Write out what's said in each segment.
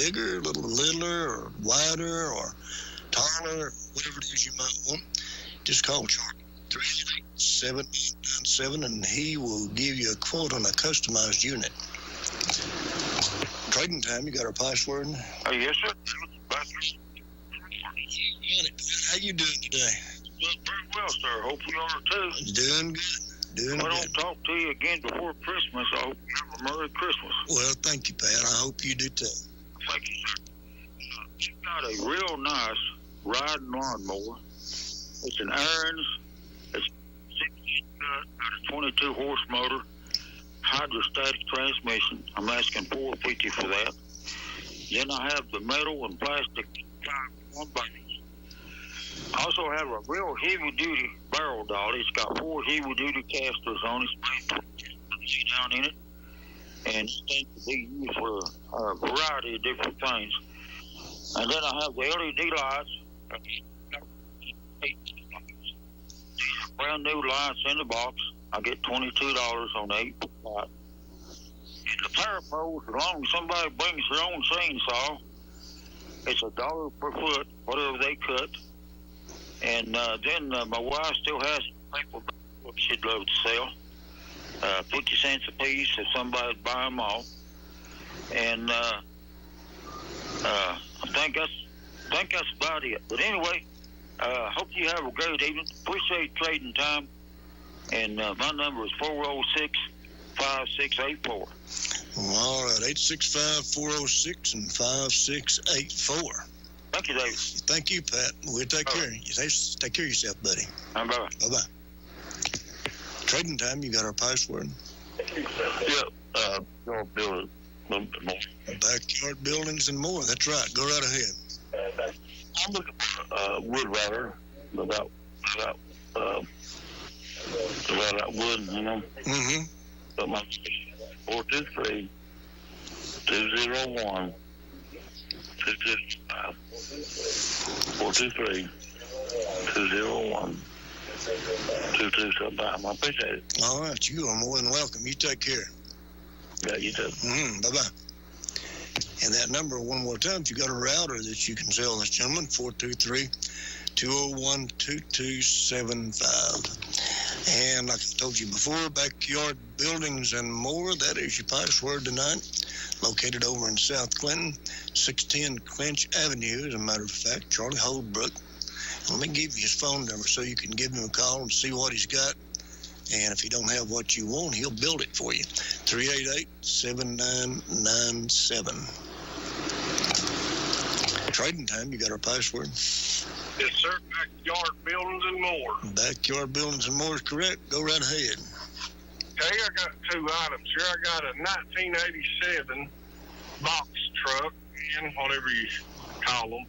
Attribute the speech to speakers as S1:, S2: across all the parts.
S1: bigger, a little littler, or wider, or taller, whatever it is you might want, just call Charlie. 388-7897, and he will give you a quote on a customized unit. Trading Time, you got our password?
S2: Yes, sir.
S1: How you doing today?
S2: Well, very well, sir. Hope you are too.
S1: Doing good. Doing
S2: if I
S1: good.
S2: don't talk to you again before Christmas, I hope you have a Merry Christmas.
S1: Well, thank you, Pat. I hope you do too.
S2: Thank you, sir. You've got a real nice riding lawnmower. It's an Aaron's. It's 6-inch cut, got a 22-horse motor, hydrostatic transmission. I'm asking $450 for that. Then I have the metal and plastic 5-in-1 bangers. I also have a real heavy-duty barrel dolly. It's got 4 heavy-duty casters on it, lay down in it, and this thing can be used for a variety of different things. And then I have the LED lights. Brand new lights in the box. I get $22 on the 8-foot light. And the power poles, as long as somebody brings their own chainsaw, it's $1 per foot, whatever they cut. And then my wife still has people she'd love to sell. 50 cents a piece if somebody'd buy them all. And I think that's about it. But anyway, hope you have a great evening. Appreciate Trading Time. And my number is 406-5684.
S1: All right, 865-406 and 5684.
S2: Thank you, David.
S1: Thank you, Pat. We'll take care of you. Take care of yourself, buddy.
S2: Bye-bye.
S1: Bye-bye. Trading Time, you got our password?
S3: Yeah, building a little bit more.
S1: Backyard buildings and more. That's right. Go right ahead.
S3: I'm looking for a wood router about wood, you know.
S1: Mm-hmm.
S3: But my 423-201-225. 423-201-2275. I appreciate it.
S1: All right, you are more than welcome. You take care.
S3: Yeah, you too.
S1: Bye-bye. And that number, one more time, if you got a router that you can sell this gentleman, 423-201-2275. And like I told you before, Backyard Buildings and More, that is your password tonight. Located over in South Clinton, 610 Clinch Avenue, as a matter of fact, Charlie Holdbrook. Let me give you his phone number so you can give him a call and see what he's got. And if you don't have what you want, he'll build it for you. 388-7997. Trading Time, you got our password?
S4: Yes, sir. Backyard Buildings and More.
S1: Backyard Buildings and More is correct. Go right ahead.
S4: Okay, I got 2 items here. I got a 1987 box truck, and whatever you call them.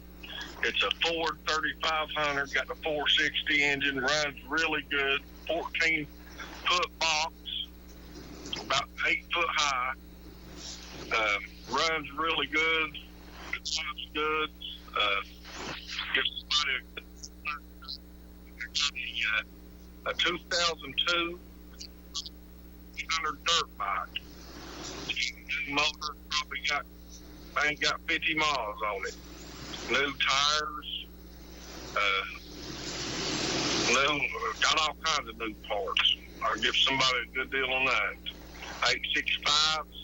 S4: It's a Ford 3500, got the 460 engine, runs really good, 14-foot box, about 8 foot high. Runs really good, looks good. Gives somebody a 2002 dirt bike. New motor, probably ain't got 50 miles on it. New tires, got all kinds of new parts. I'll give somebody a good deal on that.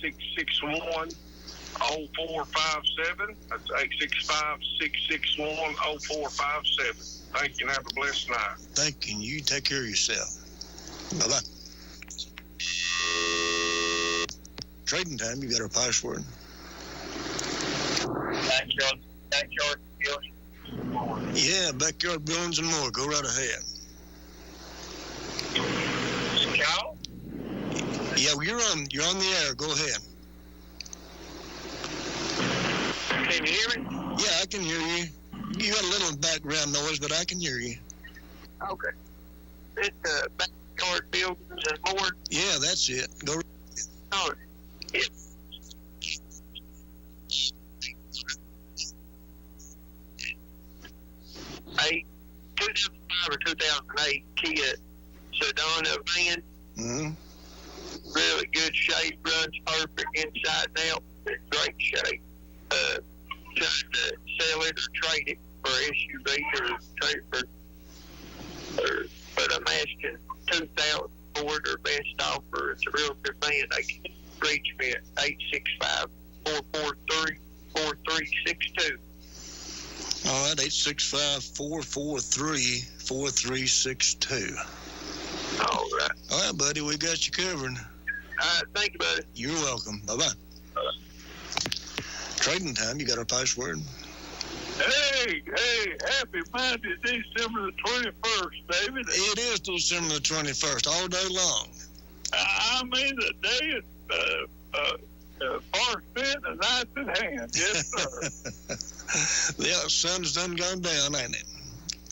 S4: 865-661-0457. That's 865-661-0457. Thank you and have a blessed night.
S1: Thank you. You take care of yourself. Bye-bye. Trading Time, you got our password?
S3: Backyard building.
S1: Yeah, Backyard Buildings and More. Go right ahead.
S3: Cal?
S1: Yeah, you're on the air. Go ahead.
S3: Can you hear me?
S1: Yeah, I can hear you. You got a little background noise, but I can hear you.
S3: Okay. It's Backyard Buildings and More.
S1: Yeah, that's it. Go.
S3: Oh, it's 2005 or 2008 Kia Sedona van.
S1: Mm-hmm.
S3: Really good shape, runs perfect inside and out. It's great shape.
S5: trade it for SUV or trade but I'm asking 2,000 for their best offer. It's a real good van. They can reach me at 865-443-4362.
S1: All right, 865-443-4362.
S5: All right.
S1: All right, buddy, we got you covered.
S5: All right, thank you, buddy.
S1: You're welcome. Bye-bye. Trading time, you got our password?
S2: Hey, happy Monday, December the 21st, David.
S1: It is December the 21st, all day long.
S2: I mean, the day is far spent and night's at hand. Yes, sir.
S1: Yeah, the sun's done gone down, ain't it?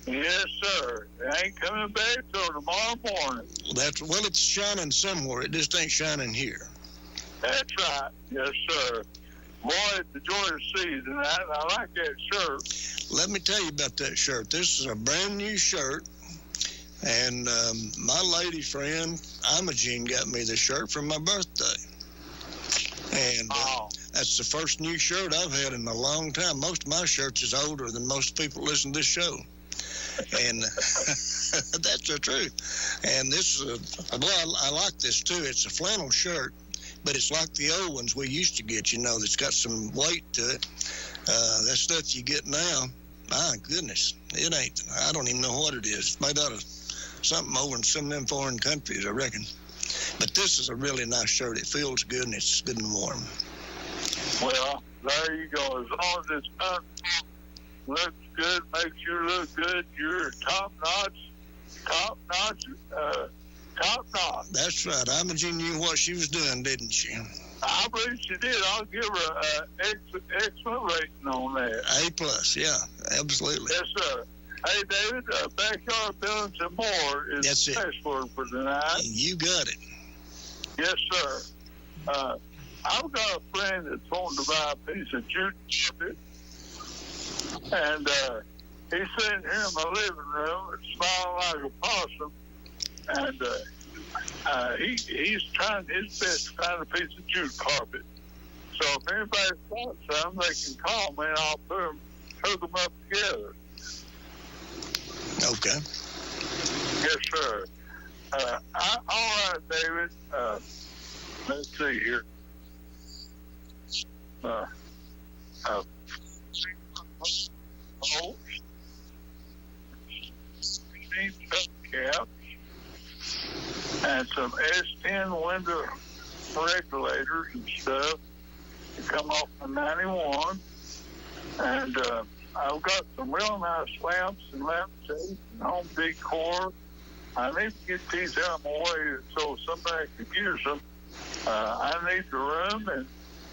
S2: Yes, sir. It ain't coming back till tomorrow morning.
S1: Well, it's shining somewhere. It just ain't shining here.
S2: That's right. Yes, sir. Boy, it's the joy of the season. I like that shirt.
S1: Let me tell you about that shirt. This is a brand new shirt, and my lady friend, Imogene, got me the shirt for my birthday. And that's the first new shirt I've had in a long time. Most of my shirts is older than most people listen to this show. And that's the truth. And this, I like this too. It's a flannel shirt, but it's like the old ones we used to get, that's got some weight to it. That stuff you get now, my goodness, it ain't, I don't even know what it is. It's made out of something over in some of them foreign countries, I reckon. But this is a really nice shirt. It feels good, and it's good and warm.
S2: Well, there you go. As long as it's comfortable, looks good, makes you look good, you're top notch.
S1: That's right. Imogene knew what she was doing, didn't she?
S2: I believe she did. I'll give her an excellent rating on that.
S1: A+, yeah, absolutely.
S2: Yes, sir. Hey, David, Backyard Buildings and More is the password for tonight.
S1: You got it.
S2: Yes, sir. I've got a friend that's wanting to buy a piece of jute carpet, and he's sitting here in my living room and smiling like a possum, and he's trying his best to find a piece of jute carpet. So if anybody wants some, they can call me and I'll hook them up together.
S1: Okay.
S2: Yes, sir. All right, David. Let's see here. Caps and some S10 window regulators and stuff to come off the 91. And I've got some real nice lamps and lampshades and home decor. I need to get these out of my way so somebody can use them. I need the room, and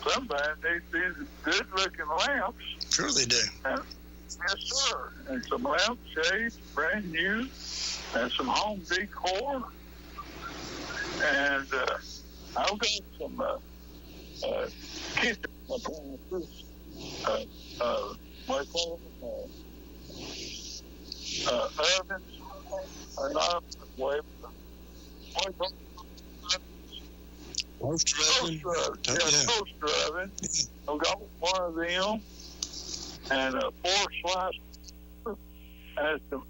S2: somebody needs these good-looking lamps.
S1: Sure they do.
S2: Yes, sir. And some lampshades, brand new, and some home decor. And I've got some kitchen appliances. Ovens, and toaster oven. I've got one of them, and a 4-slice, and some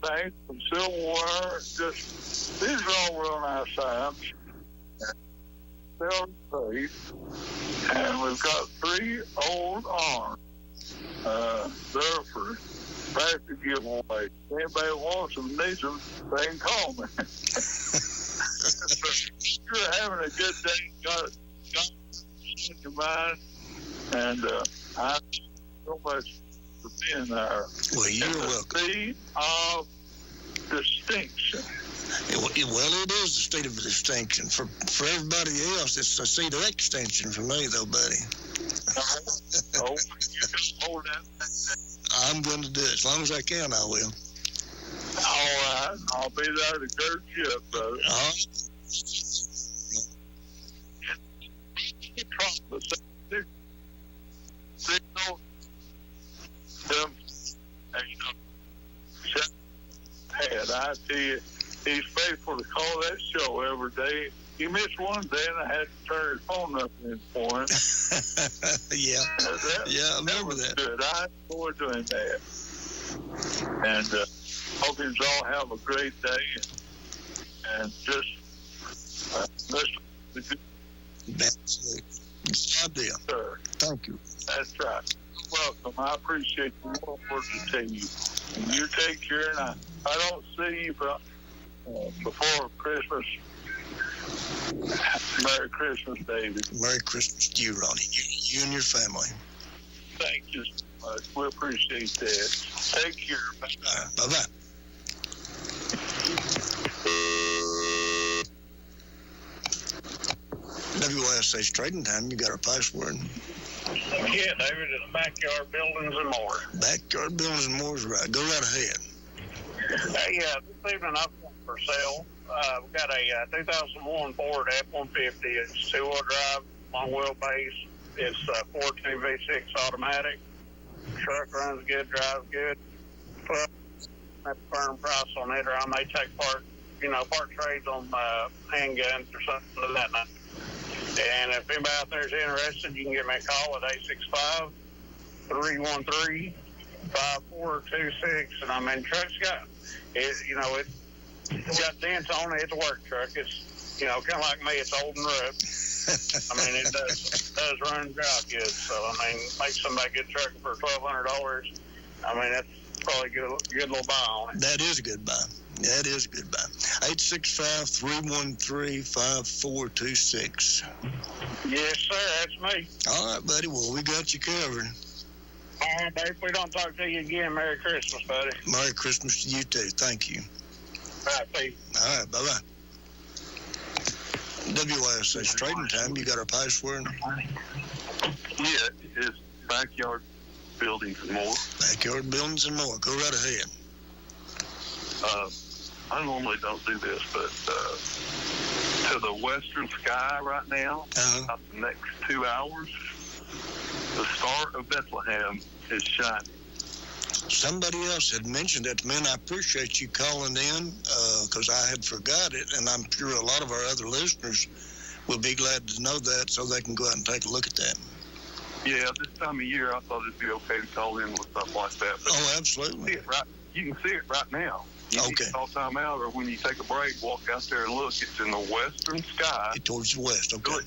S2: things, some silverware. These are all real nice items. And we've got 3 old arms. They're for practice giveaway. Anybody wants them, needs them, they can call me. You're having a good day. Got in your mind, and I thank you so much for being there.
S1: Well, you're welcome.
S2: The seed of distinction.
S1: Well, it is the state of distinction. For everybody else, it's a seed of extension for me, though, buddy.
S2: Oh, you can hold that.
S1: I'm going to do it. As long as I can, I will.
S2: All right. I'll be there to gird you up, brother. I tell you, he's faithful to call that show every day he missed one day, and I had to turn his phone up in for him.
S1: Yeah. Yeah, I remember that.
S2: Good. I enjoyed doing that. And hope you all have a great day. And just
S1: That's a good idea.
S2: Sir.
S1: Thank you.
S2: That's right. Welcome. I appreciate you. More work to tell you. And you take care. And I don't see you before Christmas. Merry Christmas, David.
S1: Merry Christmas to you, Ronnie. You and your family.
S2: Thank you so much. We appreciate that. Take care. Bye-bye.
S1: Bye-bye. WYSH Trading Time, you got our password.
S4: Yeah, David, in the Backyard Buildings and More.
S1: Backyard Buildings and More is right. Go right ahead.
S4: Yeah, this evening I've got for sale. We've got a 2001 Ford F-150. It's two-wheel drive, long wheelbase. It's 4.2 V6 automatic. Truck runs good, drives good. Plus, that's a firm price on it, or I may take part trades on handguns or something of that nature. And if anybody out there is interested, you can give me a call at 865-313-5426. And I mean, truck's got it's got dents on it. It's a work truck. It's kind of like me. It's old and rough. I mean, it does run and drive good. So I mean, make somebody get a truck for $1,200. I mean, that's probably a good little buy on it.
S1: That is a good buy. That is a good buy. 865-313-5426.
S4: Yes, sir. That's me.
S1: All right, buddy. Well, we got you covered.
S4: All right, Dave. If we don't talk to you again, Merry Christmas, buddy.
S1: Merry Christmas to you, too. Thank you.
S4: All right, peace.
S1: All right, bye-bye. WYSH Trading Time, you got our password?
S3: Yeah, it's Backyard Buildings and More.
S1: Backyard Buildings and More. Go right ahead.
S3: I normally don't do this, but to the western sky right now, about the next 2 hours, the star of Bethlehem is shining.
S1: Somebody else had mentioned that to me, and I appreciate you calling in because I had forgot it, and I'm sure a lot of our other listeners will be glad to know that so they can go out and take a look at that.
S3: Yeah, this time of year, I thought it'd be okay to call in with something like that. But
S1: absolutely.
S3: You can see it right now. You need to call time out, or when you take a break, walk out there and look. It's in the western sky.
S1: Towards the west, okay.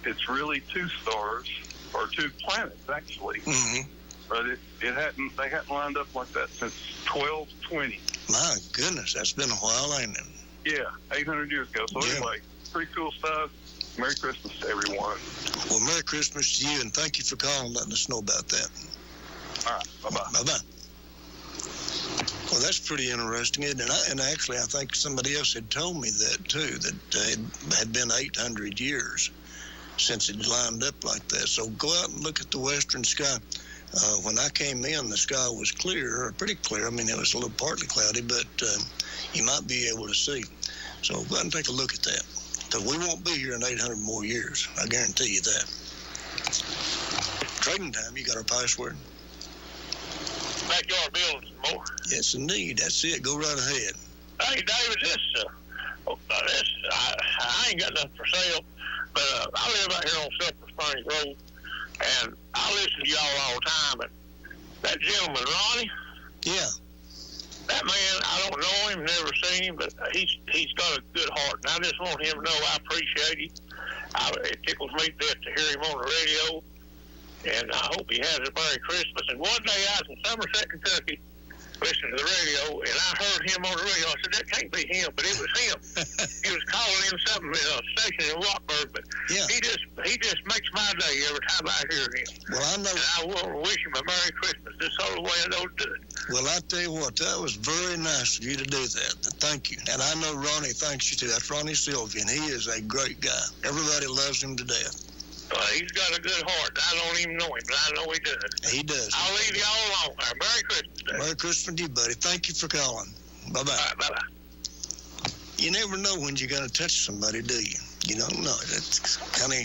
S3: It's really two stars, or two planets, actually.
S1: Mm-hmm.
S3: But they hadn't lined up like that since 1220.
S1: My goodness, that's been a while, ain't it?
S3: Yeah, 800 years ago. So anyway, pretty cool stuff. Merry Christmas to everyone.
S1: Well, Merry Christmas to you, and thank you for calling and letting us know about that.
S3: All right, bye-bye.
S1: Bye-bye. Well, that's pretty interesting, isn't it? And actually, I think somebody else had told me that, too, that it had been 800 years since it lined up like that. So go out and look at the western sky. When I came in, the sky was clear, or pretty clear. I mean, it was a little partly cloudy, but you might be able to see. So go out and take a look at that. Because we won't be here in 800 more years. I guarantee you that. Trading Time, you got our password?
S4: Backyard Buildings and More.
S1: Yes, indeed. That's it. Go right ahead.
S4: Hey, David, I ain't got nothing for sale, but I live out here on Silver Springs Road, and I listen to y'all all the time. And that gentleman, Ronnie,
S1: yeah,
S4: that man, I don't know him, never seen him, but he's got a good heart, and I just want him to know I appreciate him. It tickles me to death to hear him on the radio, and I hope he has a Merry Christmas. And one day I was in Somerset, Kentucky, listening to the radio, and I heard him on the radio. I said, that can't be him, but it was him. He was calling in something in a station in Rockburg, but he just makes my day every time I hear him.
S1: Well, I know.
S4: And I want to wish him a Merry Christmas. This is the way I know to do it.
S1: Well, I tell you what, that was very nice of you to do that. Thank you. And I know Ronnie thanks you too. That's Ronnie Sylvian. He is a great guy. Everybody loves him to death.
S4: He's got a good heart. I don't even know him, but I know he does.
S1: He does.
S4: I'll leave y'all alone. Merry Christmas, Dave.
S1: Merry Christmas to you, buddy. Thank you for calling. Bye-bye.
S4: All right, bye-bye.
S1: You never know when you're going to touch somebody, do you? You don't know. It's kind of,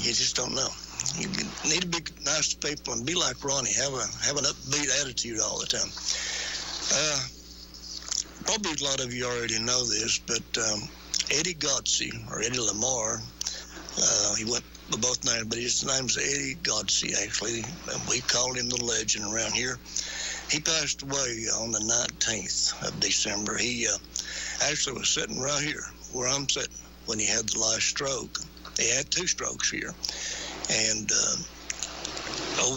S1: you just don't know. You need to be nice to people and be like Ronnie. Have an upbeat attitude all the time. Probably a lot of you already know this, but Eddie Godsey, or Eddie Lamar. He went by both names, but his name's Eddie Godsey, actually. We called him the legend around here. He passed away on the 19th of December. He actually was sitting right here where I'm sitting when he had the last stroke. He had 2 strokes here. And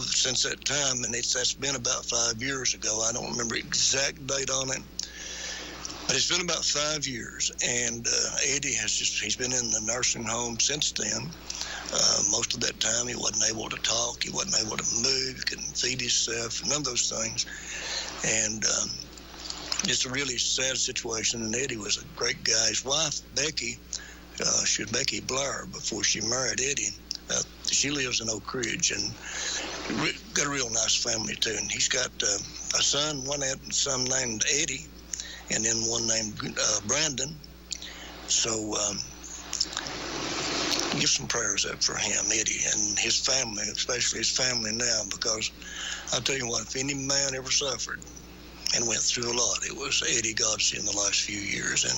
S1: since that time, and that's been about 5 years ago. I don't remember the exact date on it, but it's been about 5 years. And Eddie he's been in the nursing home since then. Most of that time, he wasn't able to talk. He wasn't able to move. He couldn't feed himself, none of those things. And just a really sad situation. And Eddie was a great guy. His wife, Becky, she was Becky Blair before she married Eddie. She lives in Oak Ridge and got a real nice family, too. And he's got a son, one named Eddie, and then one named Brandon. So give some prayers up for him, Eddie, and his family, especially his family now, because I'll tell you what, if any man ever suffered and went through a lot, it was Eddie Godsey in the last few years. And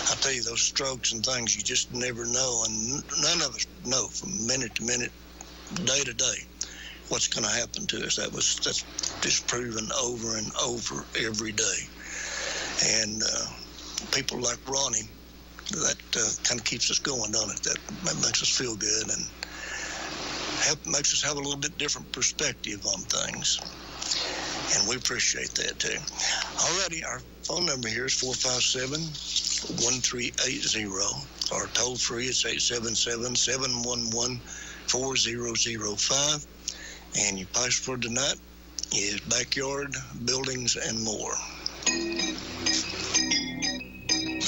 S1: I'll tell you, those strokes and things, you just never know, and none of us know from minute to minute, day to day, what's going to happen to us. That's just proven over and over every day. And people like Ronnie, that kind of keeps us going, don't it? That makes us feel good and makes us have a little bit different perspective on things. And we appreciate that, too. Alrighty, our phone number here is 457-1380. Our toll-free is 877-711-4005. And your password tonight is Backyard Buildings and More.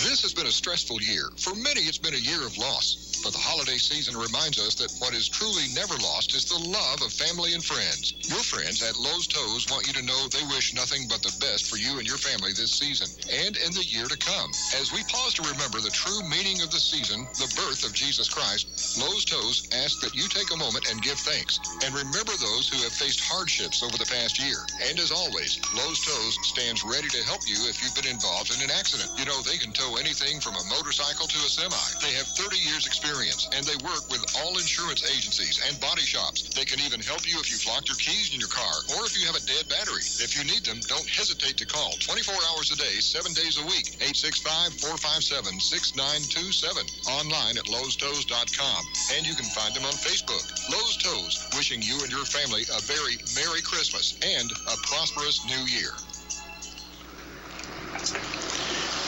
S6: This has been a stressful year. For many, it's been a year of loss. But the holiday season reminds us that what is truly never lost is the love of family and friends. Your friends at Lowe's Toes want you to know they wish nothing but the best for you and your family this season and in the year to come. As we pause to remember the true meaning of the season, the birth of Jesus Christ, Lowe's Toes asks that you take a moment and give thanks and remember those who have faced hardships over the past year. And as always, Lowe's Toes stands ready to help you if you've been involved in an accident. You know, they can tow anything from a motorcycle to a semi. They have 30 years experience, and they work with all insurance agencies and body shops. They can even help you if you've locked your keys in your car or if you have a dead battery. If you need them, don't hesitate to call 24 hours a day, 7 days a week, 865-457-6927, online at lowstows.com, and you can find them on Facebook. Lowe's Toes, wishing you and your family a very Merry Christmas and a prosperous New Year.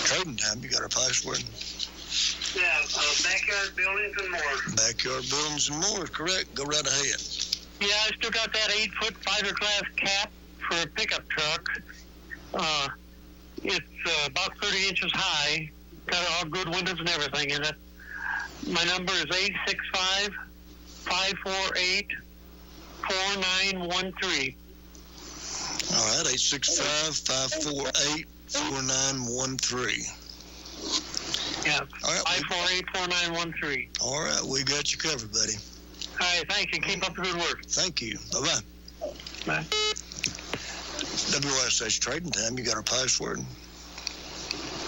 S1: Trading time, you got our password?
S5: Yeah, Backyard Buildings and More.
S1: Backyard Buildings and More, correct. Go right ahead.
S5: Yeah, I still got that 8-foot fiberglass cap for a pickup truck. It's about 30 inches high. Got all good windows and everything in it. My number is 865-548-4913.
S1: All right, 865-548-4913.
S5: Yeah,
S1: all right,
S5: 548-4913.
S1: All right, we got you covered, buddy.
S5: All right, thanks, and keep up the good work.
S1: Thank you. Bye-bye.
S5: Bye.
S1: WYSH Trading Time, you got our password?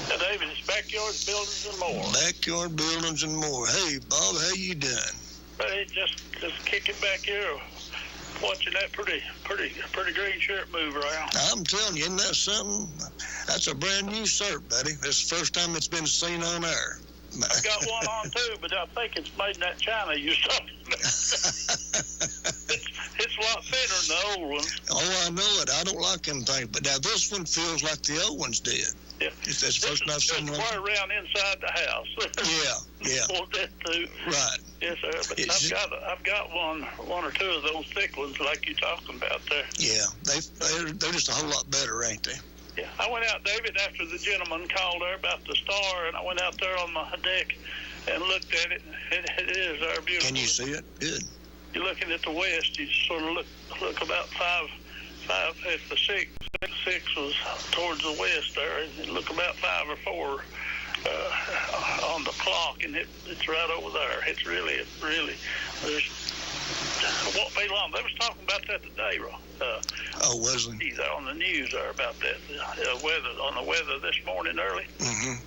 S2: David, it's Backyard Buildings and More.
S1: Backyard Buildings and More. Hey, Bob, how you doing?
S2: Hey, just kicking back here, watching that pretty green shirt move around.
S1: I'm telling you, isn't that something? That's a brand new shirt, buddy. This is the first time it's been seen on air.
S2: I've got one on too, but I think it's made in that China you saw. It's a lot thinner than the old one.
S1: Oh, I know it. I don't like them things, but now this one feels like the old ones did.
S2: Yeah.
S1: That's the first time I've seen one.
S2: It's around inside the house.
S1: Yeah.
S2: Want that too.
S1: Right.
S2: Yes, sir. But I've got one or two of those thick ones like you're talking about there.
S1: Yeah, they're just a whole lot better, ain't they?
S2: Yeah, I went out, David, after the gentleman called there about the star, and I went out there on my deck and looked at it. It is there, beautiful.
S1: Can you see it? Good.
S2: You're looking at the west. You sort of look about five at the six. Six was towards the west there, and you look about 5 or 4 on the clock, and it's right over there. It's really. It won't be long. They was talking about that today, Rob.
S1: Was it?
S2: On the news there about that weather this morning early.
S1: Mm-hmm.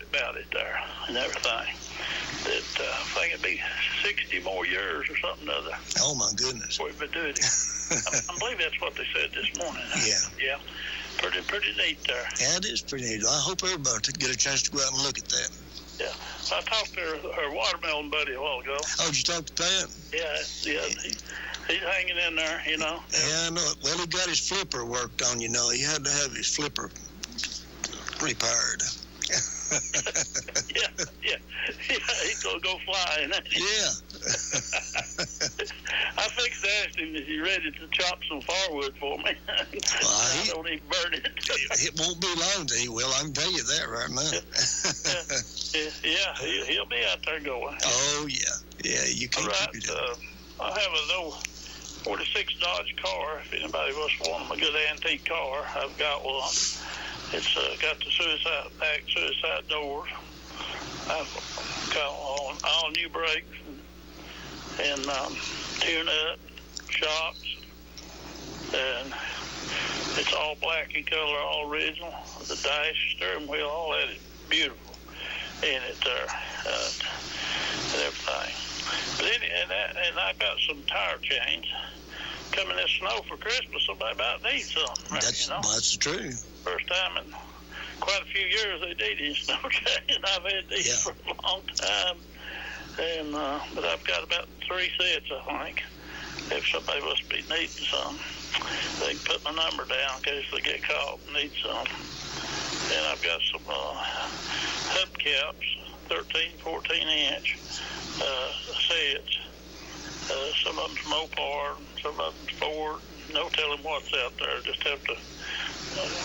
S7: about it there and everything. That I think it'd be 60 more years or something or other.
S1: Oh, my goodness.
S7: We've been doing it. I believe that's what they said this morning.
S1: Yeah.
S7: Pretty neat there.
S1: Yeah, it is pretty neat. I hope everybody get a chance to go out and look at that.
S7: Yeah. I talked to her watermelon buddy a while ago.
S1: Oh, did you talk to Pat?
S7: Yeah. He's hanging in there, you know.
S1: Yeah, I know it. Well, he got his flipper worked on, you know. He had to have his flipper repaired.
S7: Yeah, he's gonna go flying.
S1: Yeah.
S7: I fixed to ask him if he's ready to chop some firewood for me. I don't even burn it.
S1: It won't be long till he will. I can tell you that right now.
S7: Yeah, he'll be out there going.
S1: Oh yeah, you can't keep it up.
S7: I have an old 46 Dodge car. If anybody wants a good antique car, I've got one. It's got the suicide doors. I've got all new brakes and tune-up shocks, and it's all black in color, all original. The dash, steering wheel, all that is beautiful in it there, and everything. But and I got some tire chains. Coming this snow for Christmas, somebody about needs something.
S1: That's true.
S7: First time in quite a few years they need these snow chains. I've had these for a long time, and but I've got about 3 sets, I think. If somebody must be needing some, they can put my number down in case they get caught and need some. And I've got some hubcaps, 13, 14-inch sets. Some of them's Mopar, some of them's Ford. No telling what's out there. Just have to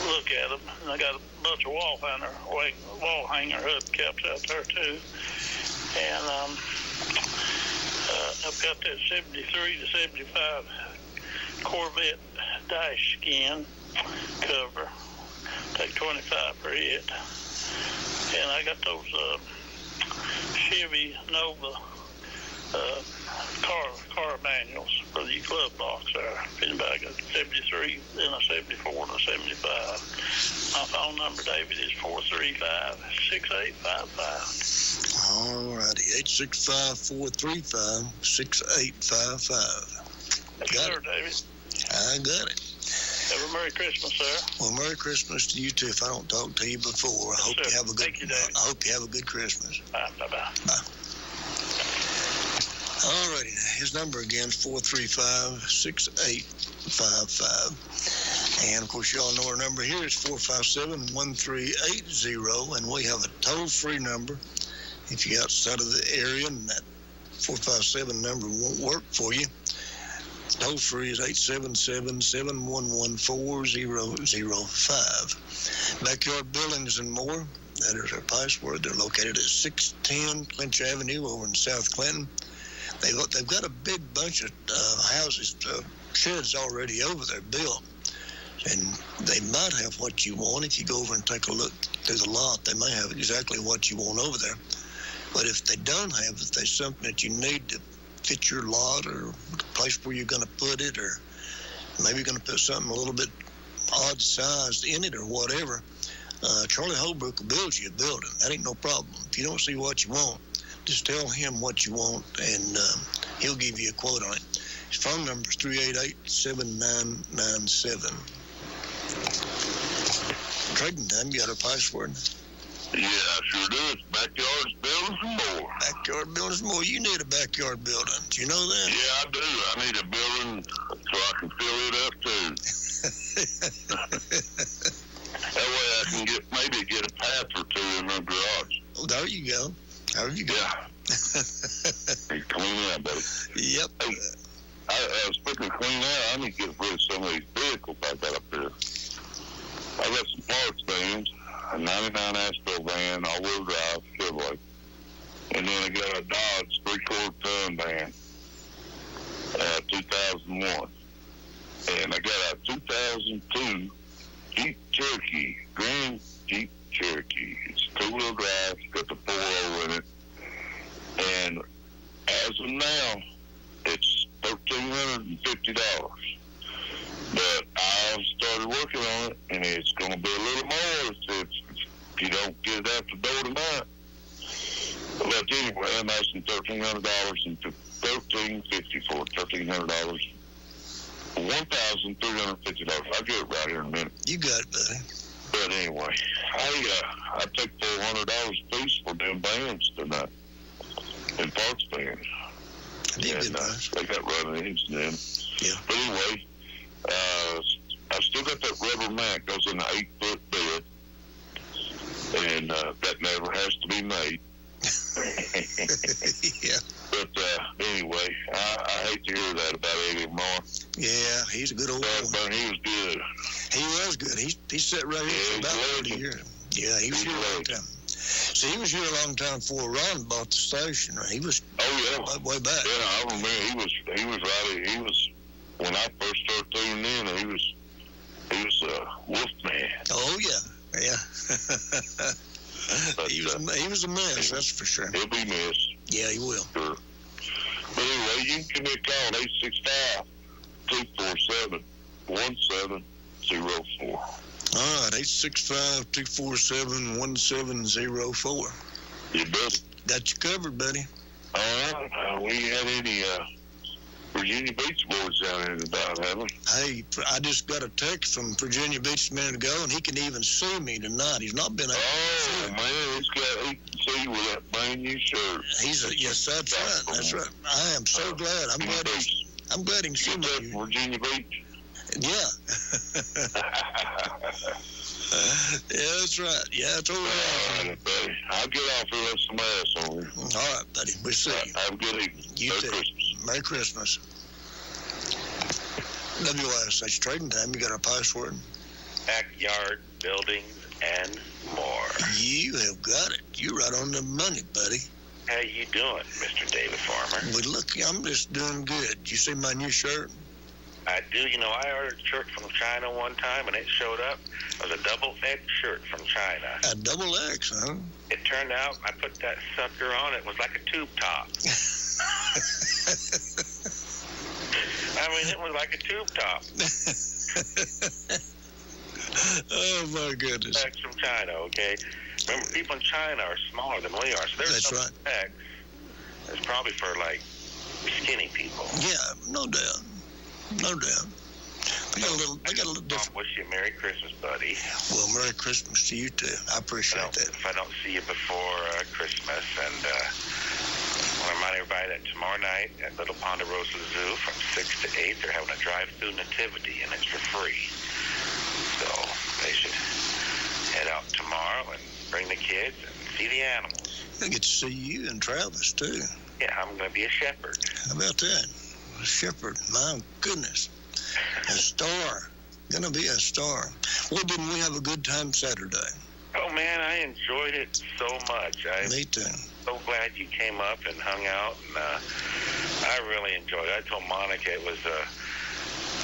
S7: look at them. And I got a bunch of wall hanger hubcaps out there too. And I've got that 73 to 75 Corvette dash skin cover. Take 25 per hit. And I got those Chevy Nova car manuals for the glove box there. If anybody got 73 and a 74 and a 75. My phone number, David, is 435-6855.
S1: All righty, 865-435-6855.
S7: Yes, sir, David.
S1: I got it.
S7: Have a Merry Christmas, sir.
S1: Well, Merry Christmas to you too. If I don't talk to you before, I hope you have a good.
S7: Thank you, David.
S1: I hope you have a good Christmas.
S7: Bye.
S1: Bye. All righty. His number again is 435-6855. And, of course, you all know our number here is 457-1380. And we have a toll-free number. If you're outside of the area and that 457 number won't work for you, toll-free is 877-711-4005. Backyard Buildings and More. That is our password. They're located at 610 Clinch Avenue over in South Clinton. They've got a big bunch of houses, sheds already over there built. And they might have what you want. If you go over and take a look through the lot, they may have exactly what you want over there. But if they don't have it, if there's something that you need to fit your lot or the place where you're going to put it, or maybe you're going to put something a little bit odd sized in it or whatever, Charlie Holbrook will build you a building. That ain't no problem. If you don't see what you want, just tell him what you want, and he'll give you a quote on it. His phone number is 388-7997. Trading Time, you got our password?
S2: Yeah, I sure do. It's Backyard Buildings and More.
S1: Backyard Buildings and More. You need a backyard building. Do you know that?
S2: Yeah, I do. I need a building so I can fill it up, too. That way I can maybe get a path or two in the garage.
S1: Oh, there you go. There you go.
S2: Yeah. Hey, clean out, buddy.
S1: Yep.
S2: Hey, I was speaking of clean out, I need to get rid of some of these vehicles I got up there. I got some parts vans, a 99 Astro van, all-wheel drive, Chevrolet. And then I got a Dodge 3/4 ton van, 2001. And I got a 2002 Jeep Cherokee, Grand Jeep Cherokee. It's 2-wheel drive, got the 4.0 in it. And as of now, it's $1,350. But I've started working on it, and it's going to be a little more if you don't get it out the door
S3: $1,300 and $1,354. $1,300. $1,350. I'll get it right here in a minute.
S1: You got it, buddy.
S3: But anyway, I take $400 a piece for them bands tonight. In Parks bands. And they got running ends in them.
S1: Yeah.
S3: But anyway, I still got that rubber mat. Goes in an 8-foot bed. And that never has to be made.
S1: Yeah.
S3: But anyway, I hate to hear that about Eddie Moore.
S1: Yeah, he's a good old boy.
S3: But he was good.
S1: He was good. He sat right here for about 40 years. Yeah, he was here a long time. See, he was here a long time before Ron bought the station. He was way back.
S3: Yeah, I remember he was right. He was when I first started tuning in. He was Wolfman.
S1: Oh yeah. But, he was a mess, that's for sure.
S3: He'll be missed.
S1: Yeah, he will.
S3: Sure. But anyway, you can give me a call at 865-247-1704.
S1: All right, 865-247-1704.
S3: You bet.
S1: Got you covered, buddy.
S3: All right. We ain't had any Virginia Beach boys down here tonight, have we?
S1: Hey, I just got a text from Virginia Beach a minute ago, and he can even see me tonight. He's not been able to see me.
S3: Man, he can see you with that brand new shirt.
S1: Yes, that's right. That's right. I am so glad. I'm glad he can see me.
S3: Virginia Beach?
S1: Yeah. Yeah, that's right. Yeah, it's over there.
S3: All right, buddy. I'll get off here with some ass on you.
S1: All right, buddy. We'll see you.
S3: Have a good evening.
S1: You
S3: Merry
S1: too.
S3: Christmas.
S1: Merry Christmas. WYSH Trading Time. You got our password?
S8: Backyard, buildings, and more.
S1: You have got it. You're right on the money, buddy.
S8: How you doing, Mr. David Farmer?
S1: Well, look, I'm just doing good. You see my new shirt?
S8: I do. You know, I ordered a shirt from China one time, and it showed up. It was a double X shirt from China.
S1: A double X, huh?
S8: It turned out I put that sucker on. It was like a tube top. I mean, it was like a tube top.
S1: Oh, my goodness.
S8: X from China, okay? Remember, people in China are smaller than we are, so there's
S1: That's
S8: double X. It's probably for, like, skinny people.
S1: Yeah, no doubt. No doubt. I got a little different.
S8: I wish you a Merry Christmas, buddy.
S1: Well, Merry Christmas to you, too. I appreciate that.
S8: If I don't see you before Christmas, and I want to remind everybody that tomorrow night at Little Ponderosa Zoo from 6 to 8, they're having a drive-through nativity, and it's for free. So they should head out tomorrow and bring the kids and see the animals.
S1: I get to see you and Travis, too.
S8: Yeah, I'm going to be a shepherd.
S1: How about that? A shepherd, my goodness. A star. Gonna be a star. Well, didn't we have a good time Saturday?
S8: Oh, man, I enjoyed it so much.
S1: Me too.
S8: So glad you came up and hung out, and I really enjoyed it. I told Monica it was,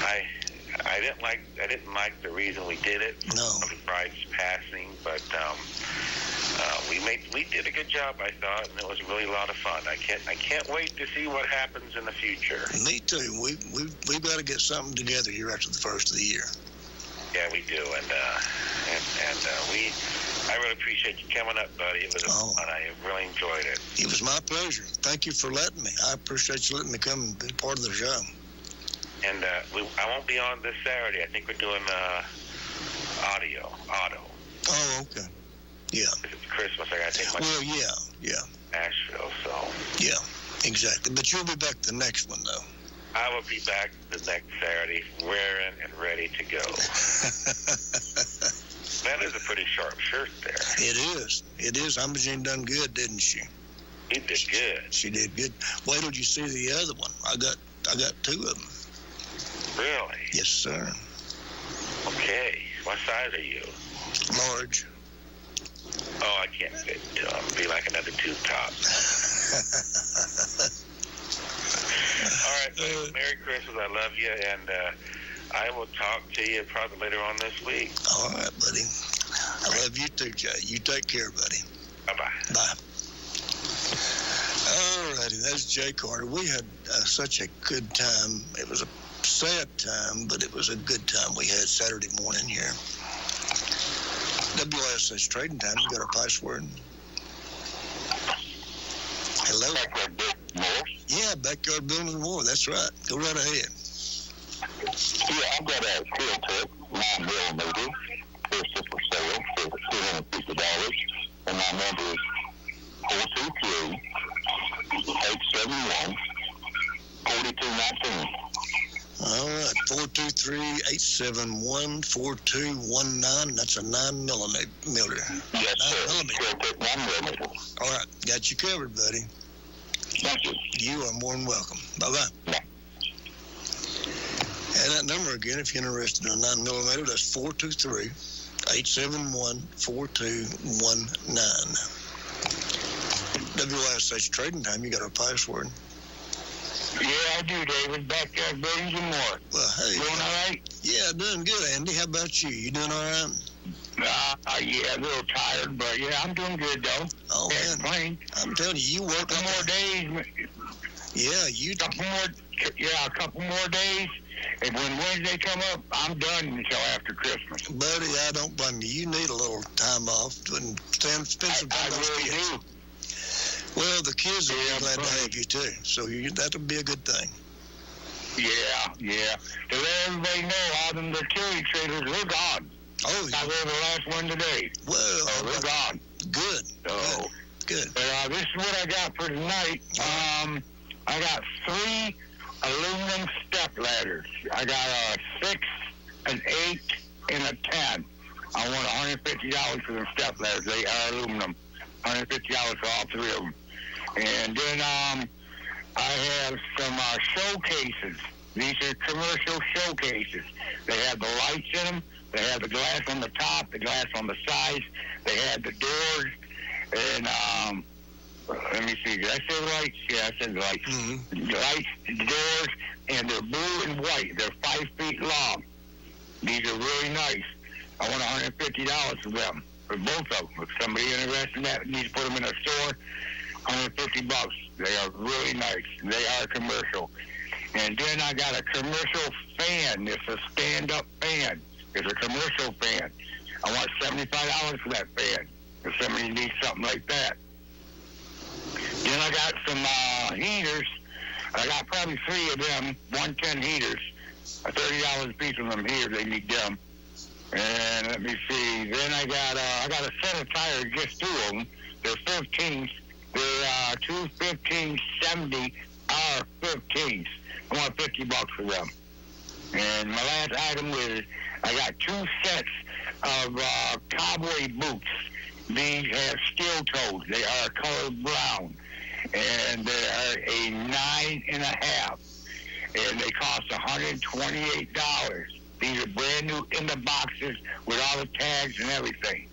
S8: I didn't like the reason we did it.
S1: No.
S8: The bride's passing, but we did a good job, I thought, and it was really a lot of fun. I can't wait to see what happens in the future.
S1: Me too. We've got to get something together here after the first of the year.
S8: Yeah, we do, and I really appreciate you coming up, buddy. It was fun. I really enjoyed it.
S1: It was my pleasure. Thank you for letting me. I appreciate you letting me come and be part of the show.
S8: And I won't be on this Saturday. I think we're doing auto.
S1: Oh, okay. Yeah.
S8: It's Christmas. I got to take my
S1: yeah.
S8: Nashville, so.
S1: Yeah, exactly. But you'll be back the next one, though.
S8: I will be back the next Saturday, wearing and ready to go. That is a pretty sharp shirt there.
S1: It is. Imogene done good, didn't she?
S8: She did good.
S1: She did good. Wait till you see the other one. I got two of them.
S8: Really?
S1: Yes, sir.
S8: Okay. What size are you?
S1: Large.
S8: Oh, I can't fit into them. Be like another tube top. All right, buddy. Merry Christmas. I love you, and I will talk to you probably later on this week.
S1: All right, buddy. I love you too, Jay. You take care, buddy.
S8: Bye-bye.
S1: Bye. All righty, that's Jay Carter. We had such a good time. It was a sad time, but it was a good time we had Saturday morning here. WYSH Trading Time. You got our password? Hello?
S2: Backyard Buildings More.
S1: Yeah, Backyard Buildings and More. That's right. Go right ahead.
S2: Yeah, I've got a steel tip, 9mm. It's for sale for $250. And my number is 423-871-4219.
S1: All right, 423-871-4219. That's a 9mm.
S2: Yes, sir.
S1: 9mm. All right, got you covered, buddy.
S2: Thank you.
S1: You are more than welcome. Bye-bye.
S2: Bye.
S1: And that number again, if you're interested in a 9mm, that's 423-871-4219. WYSH Trading Time, you got our password?
S2: Yeah, I do, David. Backyard Buildings and More.
S1: Well, hey.
S2: Doing all right?
S1: Yeah, doing good, Andy. How about you? You doing all right?
S2: Yeah, a little tired, but yeah, I'm doing good, though.
S1: Oh,
S2: Can't
S1: man.
S2: complain.
S1: I'm telling you, you work
S2: a couple more days.
S1: Yeah, you...
S2: a couple more days. And when Wednesday come up, I'm done until after Christmas.
S1: Buddy, I don't blame you. You need a little time off and spend some time with
S2: really
S1: kids.
S2: do.
S1: Well, the kids are glad to have you, too. So that'll be a good thing.
S2: Yeah. To let everybody know, out in the artillery trailers, they're gone.
S1: Oh, yeah.
S2: I read the last one today.
S1: Well,
S2: they're gone.
S1: Good.
S2: So,
S1: good.
S2: But this is what I got for tonight. I got 3 aluminum step ladders. I got a 6, an 8, and a 10. I want $150 for them step ladders. They are aluminum. $150 for all 3 of them. And then I have some showcases. These are commercial showcases. They have the lights in them. They have the glass on the top, the glass on the sides. They have the doors. And let me see. Did I say lights? Yeah, I said lights.
S1: Mm-hmm.
S2: The lights, the doors, and they're blue and white. They're 5 feet long. These are really nice. I want $150 for them, for both of them. If somebody interested in that needs to put them in a store, $150. They are really nice. They are commercial. And then I got a commercial fan. It's a stand-up fan. It's a commercial fan. I want $75 for that fan. If somebody needs something like that. Then I got some heaters. I got probably 3 of them, 110 heaters. $30 a piece of them here. They need them. And let me see. Then I got a set of tires, just 2 of them. They're 15s. They're 2 1570 R15s. I want $50 for them. And my last item is I got 2 sets of Cowboy Boots. These have steel toes. They are colored brown. And they are a 9.5. And they cost $128. These are brand new in the boxes with all the tags and everything.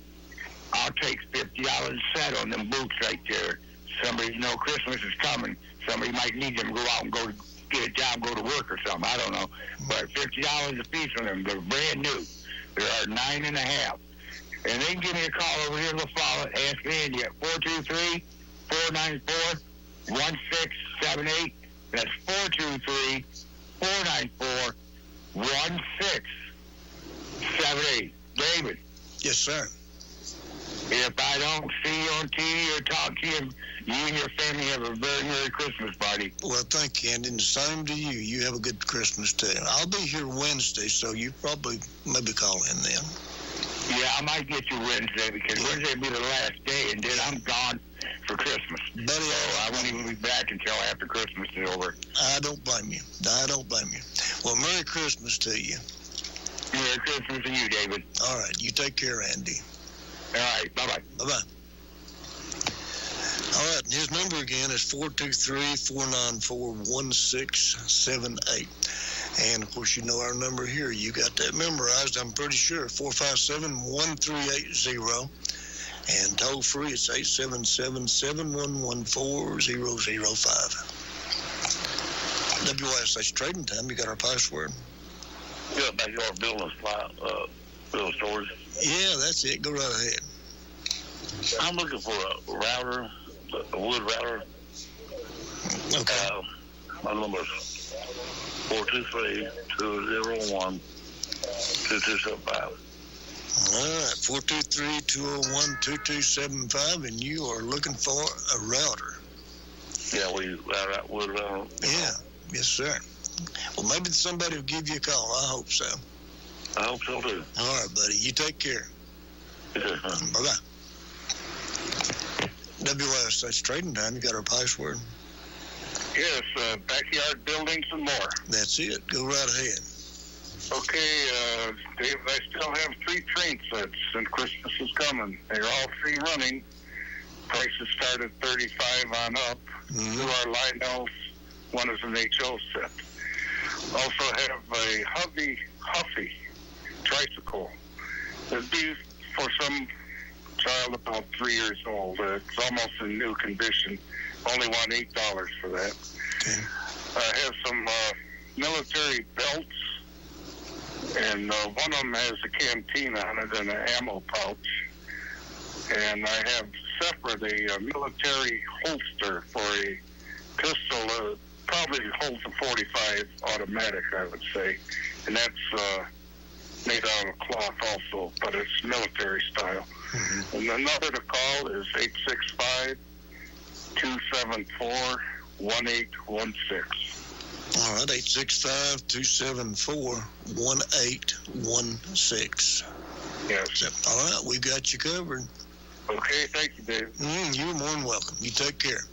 S2: I'll take $50 a set on them boots right there. Somebody, Christmas is coming. Somebody might need them to go out and go get a job, go to work or something. I don't know. But $50 a piece on them. They're brand new. They are 9.5. And they can give me a call over here in La Follette. Ask Andy at 423-494-1678. That's 423-494-1678. David.
S1: Yes, sir.
S2: If I don't see you on TV or talk to you, you and your family have a very Merry Christmas party.
S1: Well, thank you, Andy. And the same to you. You have a good Christmas, too. I'll be here Wednesday, so you probably maybe call in then.
S2: Yeah, I might get you Wednesday because Wednesday will be the last day, and then I'm gone for Christmas.
S1: Buddy,
S2: so I won't even be back until after Christmas is over.
S1: I don't blame you. Well, Merry Christmas to you.
S2: Merry Christmas to you, David.
S1: All right. You take care, Andy.
S2: All right. Bye-bye.
S1: Bye-bye. All right. And his number again is 423-494-1678. And, of course, you know our number here. You got that memorized, I'm pretty sure, 457-1380. And toll-free, it's 877-711-4005. WYSH Trading Time, you got our password?
S2: Yeah, backyard building storage.
S1: Yeah, that's it. Go right ahead.
S2: I'm looking for a router, a wood router.
S1: Okay.
S2: My number is 423-201-2275.
S1: All right, 423-201-2275, and you are looking for a router.
S3: Yeah, we'll.
S1: Yeah, yes, sir. Well, maybe somebody will give you a call. I hope so.
S3: I hope so too.
S1: All right, buddy. You take care.
S3: Yeah.
S1: Bye-bye. WYSH, that's trading time. You got our password?
S3: Yes, backyard buildings and more.
S1: That's it. Go right ahead.
S3: Okay, Dave, I still have 3 train sets, and Christmas is coming. They're all 3 running. Prices start at $35 on up.
S1: Mm-hmm.
S3: 2 are Lionel's. 1 is an HO set. Also have a Huffy tricycle. It'd be for some child about 3 years old. It's almost in new condition. Only want $8 for that.
S1: Okay.
S3: I have some military belts, and one of them has a canteen on it and an ammo pouch. And I have separate a military holster for a pistol. Probably holds a .45 automatic, I would say. And that's made out of cloth also, but it's military style.
S1: Mm-hmm.
S3: And the number to call is 865-274-1816.
S1: All right, 865-274-1816.
S3: Yes.
S1: All right, we got you covered.
S3: Okay, thank you, Dave.
S1: You're more than welcome. You take care.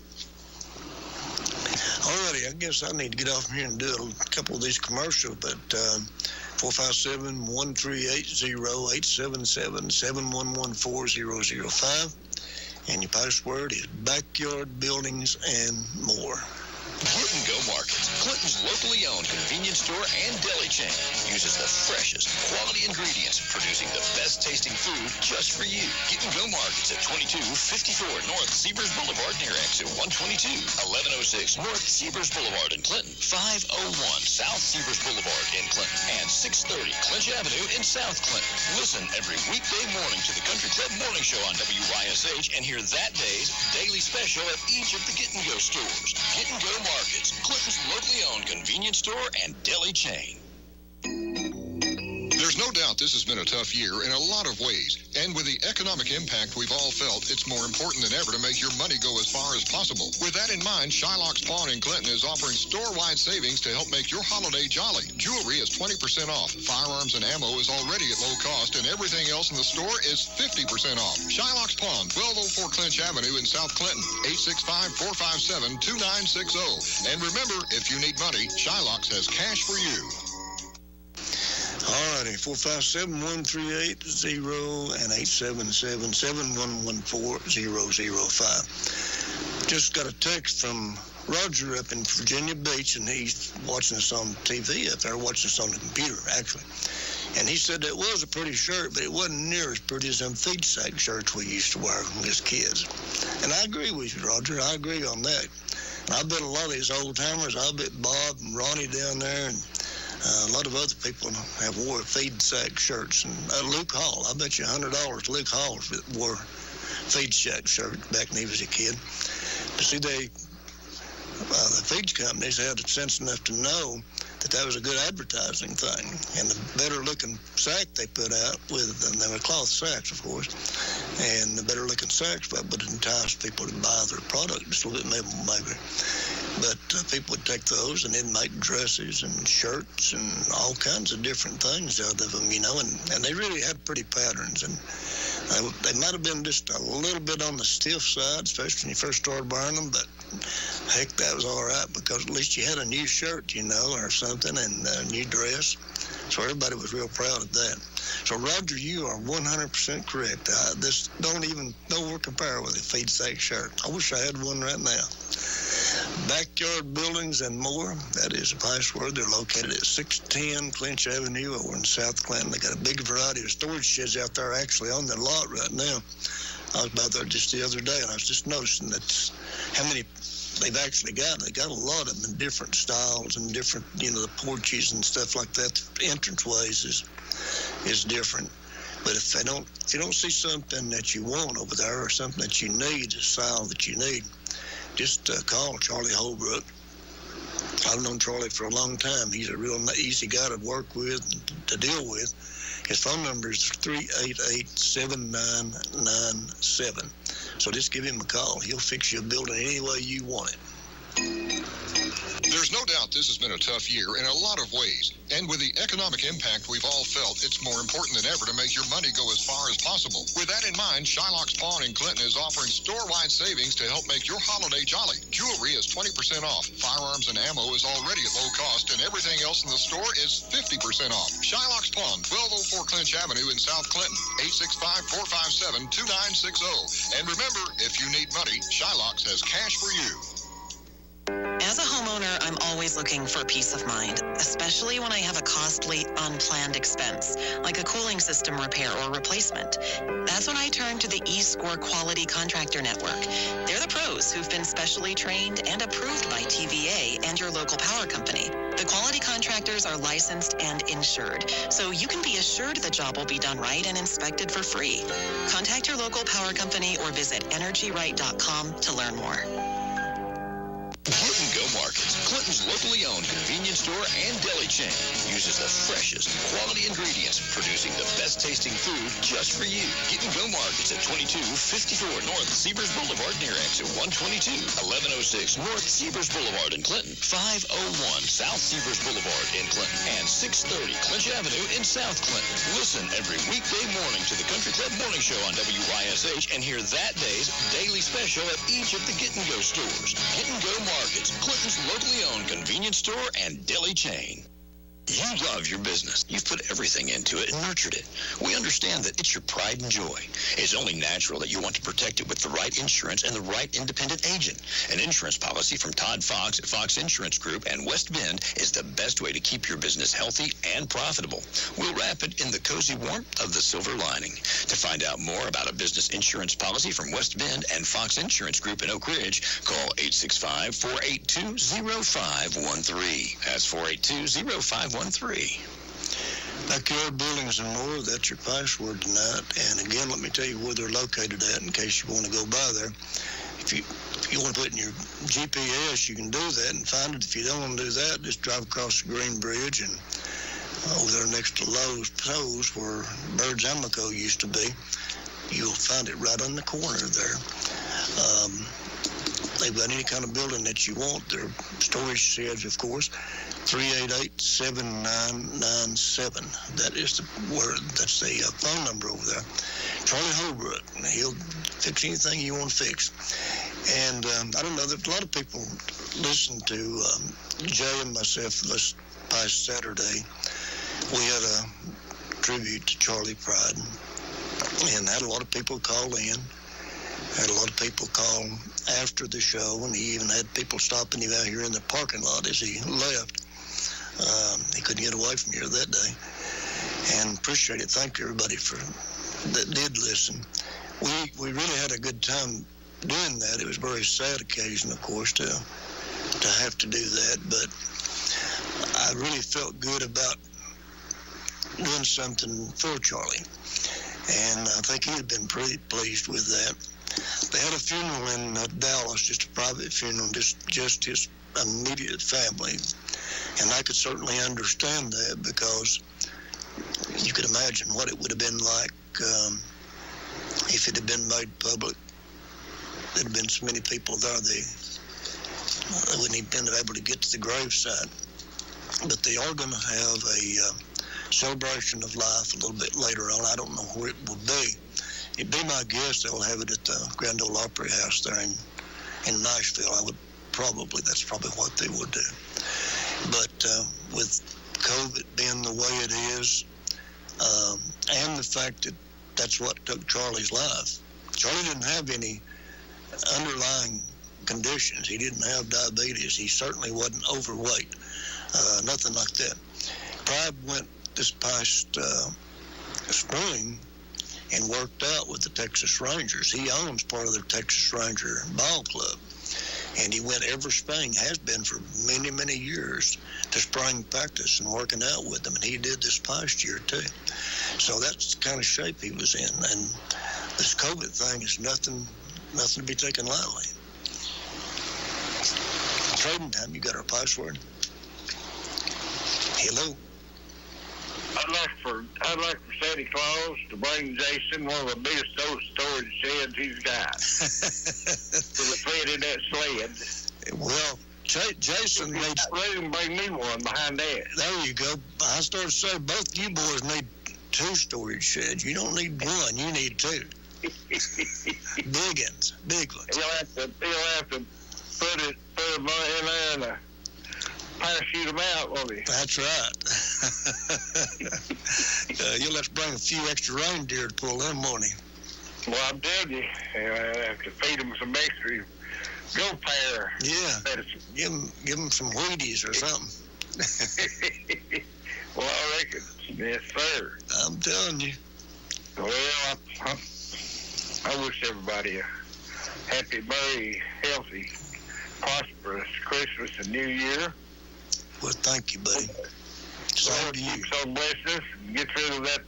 S1: Alrighty, I guess I need to get off here and do a couple of these commercials, but 457-138-0877-711-4005, and your password is Backyard Buildings and More.
S9: Get and Go Markets, Clinton's locally owned convenience store and deli chain, uses the freshest quality ingredients, producing the best tasting food just for you. Get and Go Markets at 2254 North Seabers Boulevard near exit 122, 1106 North Seabers Boulevard in Clinton, 501 South Seabers Boulevard in Clinton, and 630 Clinch Avenue in South Clinton. Listen every weekday morning to the Country Club Morning Show on WYSH and hear that day's daily special at each of the Get and Go stores. Get and Go Markets, Clinton's locally owned convenience store and deli chain.
S6: There's no doubt this has been a tough year in a lot of ways, and with the economic impact we've all felt, it's more important than ever to make your money go as far as possible. With that in mind, Shylock's Pawn in Clinton is offering store-wide savings to help make your holiday jolly. Jewelry is 20% off, firearms and ammo is already at low cost, and everything else in the store is 50% off. Shylock's Pawn, 1204 Clinch Avenue in South Clinton, 865-457-2960. And remember, if you need money, Shylock's has cash for you.
S1: All righty, 457-138-0 and 877-711-4005. Just got a text from Roger up in Virginia Beach, and he's watching us on TV up there, watching us on the computer, actually. And he said that was a pretty shirt, but it wasn't near as pretty as them feed sack shirts we used to wear as kids. And I agree with you, Roger. I agree on that. And I bet a lot of these old-timers, I bet Bob and Ronnie down there and a lot of other people have wore feed sack shirts. And Luke Hall, I bet you $100 Luke Hall wore feed sack shirts back when he was a kid. But see, the feed companies had sense enough to know that was a good advertising thing. And the better looking sack they put out with, and they were cloth sacks, of course, and the better looking sacks would entice people to buy their product just a little bit maybe. But people would take those and then make dresses and shirts and all kinds of different things out of them, and they really had pretty patterns. And they might have been just a little bit on the stiff side, especially when you first started buying them, but heck, that was all right because at least you had a new shirt, or something, and a new dress. So everybody was real proud of that. So, Roger, you are 100% correct. This don't even nowhere compare with a feed sack shirt. I wish I had one right now. Backyard Buildings and More, that is the password. They're located at 610 Clinch Avenue over in South Clinton. They got a big variety of storage sheds out there actually on their lot right now. I was about there just the other day, and I was just noticing that how many they've actually got. They got a lot of them in different styles and different, the porches and stuff like that. The entranceways is different. But if you don't see something that you want over there or something that you need, a style that you need, just call Charlie Holbrook. I've known Charlie for a long time. He's a real easy guy to work with, to deal with. His phone number is 388-7997. So just give him a call. He'll fix you a building any way you want it.
S6: There's no doubt this has been a tough year in a lot of ways. And with the economic impact we've all felt, it's more important than ever to make your money go as far as possible. With that in mind, Shylock's Pawn in Clinton is offering store-wide savings to help make your holiday jolly. Jewelry is 20% off. Firearms and ammo is already at low cost, and everything else in the store is 50% off. Shylock's Pawn, 1204 Clinch Avenue in South Clinton, 865-457-2960. And remember, if you need money, Shylock's has cash for you.
S10: As a homeowner, I'm always looking for peace of mind, especially when I have a costly, unplanned expense, like a cooling system repair or replacement. That's when I turn to the eScore Quality Contractor Network. They're the pros who've been specially trained and approved by TVA and your local power company. The quality contractors are licensed and insured, so you can be assured the job will be done right and inspected for free. Contact your local power company or visit energyright.com to learn more.
S9: Go Markets, Clinton's locally owned convenience store and deli chain, uses the freshest quality ingredients, producing the best tasting food just for you. Get and Go Markets at 2254 North Seabers Boulevard near exit 122, 1106 North Seabers Boulevard in Clinton, 501 South Seabers Boulevard in Clinton, and 630 Clinch Avenue in South Clinton. Listen every weekday morning to the Country Club Morning Show on WYSH and hear that day's daily special at each of the Get and Go stores. Get and Go Markets, Clinton's locally owned convenience store and deli chain. You love your business. You've put everything into it and nurtured it. We understand that it's your pride and joy. It's only natural that you want to protect it with the right insurance and the right independent agent. An insurance policy from Todd Fox at Fox Insurance Group and West Bend is the best way to keep your business healthy and profitable. We'll wrap it in the cozy warmth of the silver lining. To find out more about a business insurance policy from West Bend and Fox Insurance Group in Oak Ridge, call 865-482-0513. That's 482-0513.
S1: Backyard Buildings and More, that's your password tonight. And again, let me tell you where they're located at in case you want to go by there. If you want to put in your GPS, you can do that and find it. If you don't want to do that, just drive across the Green Bridge and over there next to Lowe's Toes, where Birds Amico used to be, you'll find it right on the corner there. They've got any kind of building that you want. Their storage sheds, of course. 388-7997. That is the word. That's the phone number over there. Charlie Holbrook. He'll fix anything you want to fix. And I don't know. There's a lot of people listen to Jay and myself this past Saturday. We had a tribute to Charlie Pride, and had a lot of people call in. Had a lot of people call after the show, and he even had people stopping him out here in the parking lot as he left. He couldn't get away from here that day. And appreciate it. Thank you, everybody, that did listen. We really had a good time doing that. It was a very sad occasion, of course, to have to do that. But I really felt good about doing something for Charlie. And I think he had been pretty pleased with that. They had a funeral in Dallas, just a private funeral, just his immediate family. And I could certainly understand that, because you could imagine what it would have been like if it had been made public. There'd been so many people there, they wouldn't have been able to get to the graveside. But they are going to have a celebration of life a little bit later on. I don't know where it will be. It'd be my guess they'll have it at the Grand Ole Opry House there in Nashville. That's probably what they would do. But with COVID being the way it is, and the fact that that's what took Charlie's life. Charlie didn't have any underlying conditions. He didn't have diabetes. He certainly wasn't overweight. Nothing like that. Pride went this past spring and worked out with the Texas Rangers. He owns part of the Texas Ranger ball club. And he went every spring, has been for many, many years, to spring practice and working out with them. And he did this past year, too. So that's the kind of shape he was in. And this COVID thing is nothing to be taken lightly. Trading time, you got our password? Hello?
S3: I'd like for Santa Claus to bring Jason one of the biggest storage sheds he's got. With a friend in that sled.
S1: Well, Jason needs...
S3: Let him bring me one behind that.
S1: There you go. I started to say, both you boys need 2 storage sheds. You don't need 1. You need 2. Big ones.
S3: He'll have to put them in there and parachute them out, won't he?
S1: That's right. You'll have to bring a few extra reindeer to pull them, won't he?
S3: Well, I'm telling you, I have to feed them some extra goat pear.
S1: Yeah. Give them some Wheaties or something.
S3: Well, I reckon. Yes, sir.
S1: I'm telling you.
S3: Well, I wish everybody a happy, merry, healthy, prosperous Christmas and New Year.
S1: Well, thank you, buddy. So do you.
S3: So bless us and get rid of that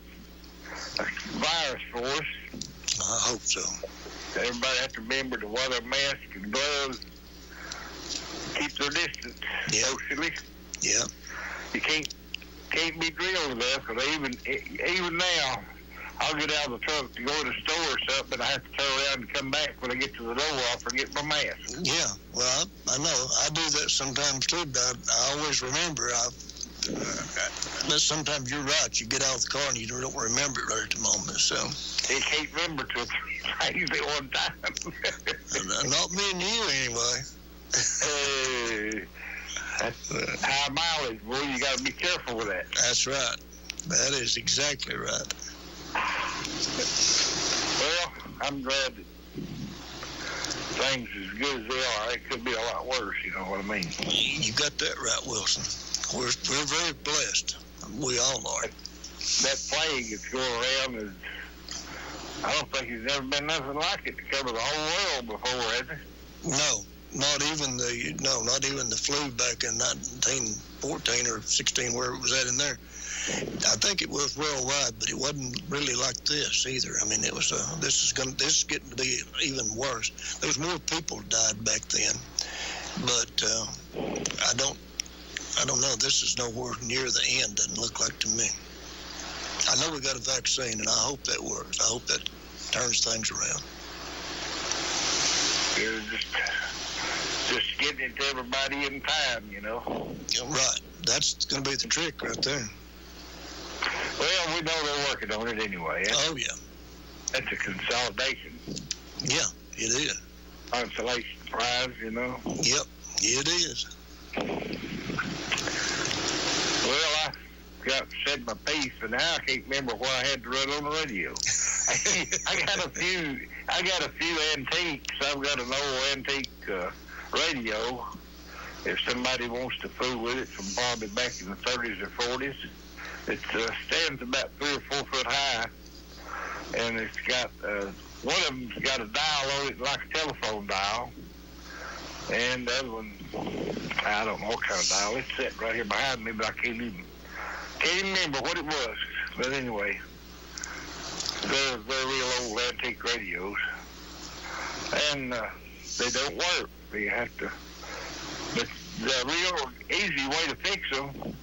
S3: virus for us.
S1: I hope so.
S3: Everybody have to remember to wear their mask and gloves. Keep their distance socially.
S1: Yeah.
S3: You can't be drilled enough, because even now, I'll get out of the truck to go to the store or something, but I have to turn around and come back. When I get to the door, I'll forget my mask.
S1: Yeah, well, I know. I do that sometimes too, but I always remember. But sometimes you're right. You get out of the car and you don't remember it right at the moment. So
S3: you can't remember 2 or 3 things at one time.
S1: Not me and you, anyway.
S3: That's high mileage, boy. You got to be careful with that.
S1: That's right. That is exactly right.
S3: Well, I'm glad that things as good as they are. It could be a lot worse. You know what I mean?
S1: You got that right, Wilson. We're very blessed. We all are.
S3: That plague that's going around is, I don't think there's ever been nothing like it to cover the whole world before, has there?
S1: No, not even the flu back in 1914 or 16, where it was at in there. I think it was worldwide, but it wasn't really like this either. I mean, it was. This is getting to be even worse. There was more people died back then, but I don't know. This is nowhere near the end. Doesn't look like to me. I know we got a vaccine, and I hope that works. I hope that turns things around.
S3: Just getting it to everybody in time, you know.
S1: Right. That's going to be the trick right there.
S3: Well, we know they're working on it anyway.
S1: Oh, yeah.
S3: That's a consolidation.
S1: Yeah, it is.
S3: Consolation prize, you know.
S1: Yep, it is.
S3: Well, I got said my piece, but now I can't remember why I had to run on the radio. I got a few antiques. I've got an old antique radio. If somebody wants to fool with it, from probably back in the 30s or 40s, it stands about 3 or 4 foot high, and it's got one of them's got a dial on it like a telephone dial, and the other one, I don't know what kind of dial. It's sitting right here behind me, but I can't even remember what it was. But anyway, they're real old antique radios, and they don't work. You have to. But the real easy way to fix them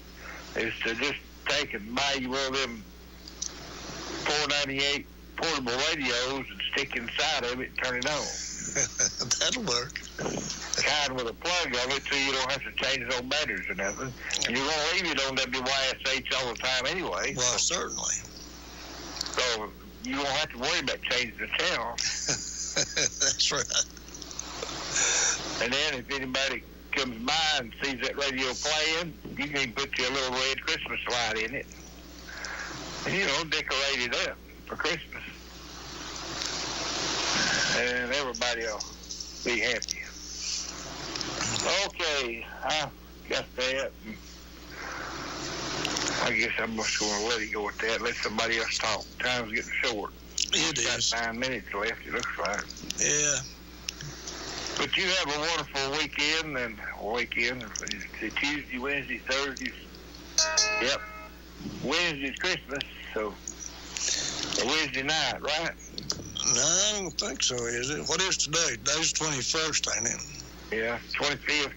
S3: is to just take and buy you one of them $4.98 portable radios and stick inside of it and turn it on.
S1: That'll work.
S3: Kind with a plug on it so you don't have to change no batteries or nothing. And you're going to leave it on WYSH all the time anyway.
S1: Well, certainly.
S3: So you won't have to worry about changing the channel.
S1: That's right.
S3: And then if anybody comes by and sees that radio playing, you can put your little red Christmas light in it. And, you know, decorate it up for Christmas. And everybody will be happy. Okay, I got that. I guess I'm just going to let it go with that. Let somebody else talk. Time's getting short.
S1: It is.
S3: Got 9 minutes left, it looks like.
S1: Yeah.
S3: But you have a wonderful weekend, it's Tuesday, Wednesday, Thursday. Yep. Wednesday's Christmas, so a Wednesday night, right?
S1: No, I don't think so, is it? What is today? Today's 21st, ain't it?
S3: Yeah, 25th.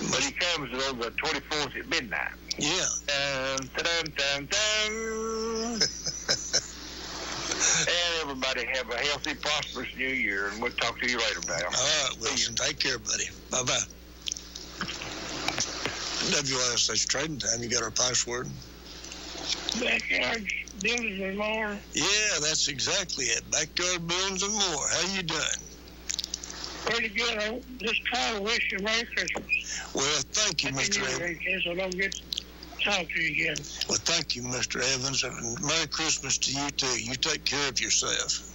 S3: But he comes on the 24th at midnight.
S1: Yeah.
S3: Dun, dun, dun, dun. And everybody have a healthy, prosperous New Year, and we'll talk to you later, pal.
S1: All right, Wilson. Take care, buddy. Bye-bye. WYSH Trading Time. You got our password?
S5: Backyard Buildings and More.
S1: Yeah, that's exactly it. Backyard Buildings and More. How you doing?
S5: Pretty good. I just trying to wish you Merry Christmas.
S1: Well, thank you, Mr. Evans.
S5: In case I don't get to talk to you again.
S1: Well, thank you, Mr. Evans, and Merry Christmas to you, too. You take care of yourself.